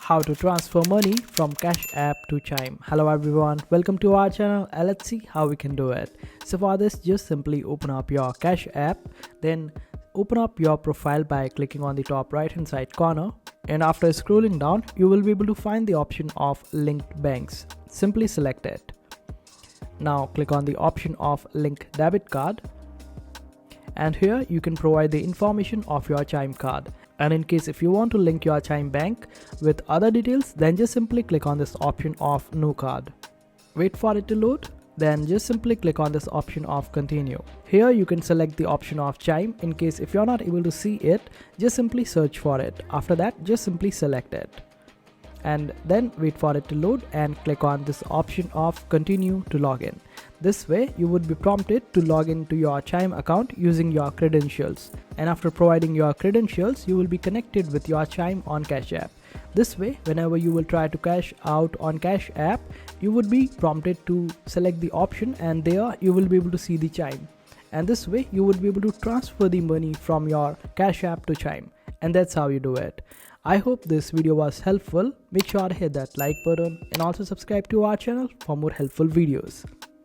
how to transfer money from Cash app to Chime. Hello everyone, welcome to our channel and let's see how we can do it. So for this, just simply open up your Cash app, then open up your profile by clicking on the top right hand side corner, and after scrolling down you will be able to find the option of linked banks. Simply select it. Now click on the option of link debit card, and here you can provide the information of your Chime card. And in case if you want to link your Chime bank with other details, then just simply click on this option of new card. Wait for it to load, then just simply click on this option of continue. Here you can select the option of Chime. In case if you're not able to see it, just simply search for it. After that, just simply select it and then wait for it to load and click on this option of continue to log in. This way you would be prompted to log into your Chime account using your credentials, and after providing your credentials you will be connected with your Chime on Cash app. This way whenever you will try to cash out on Cash app, you would be prompted to select the option and there you will be able to see the Chime, and this way you would be able to transfer the money from your Cash app to Chime, and that's how you do it. I hope this video was helpful. Make sure to hit that like button and also subscribe to our channel for more helpful videos.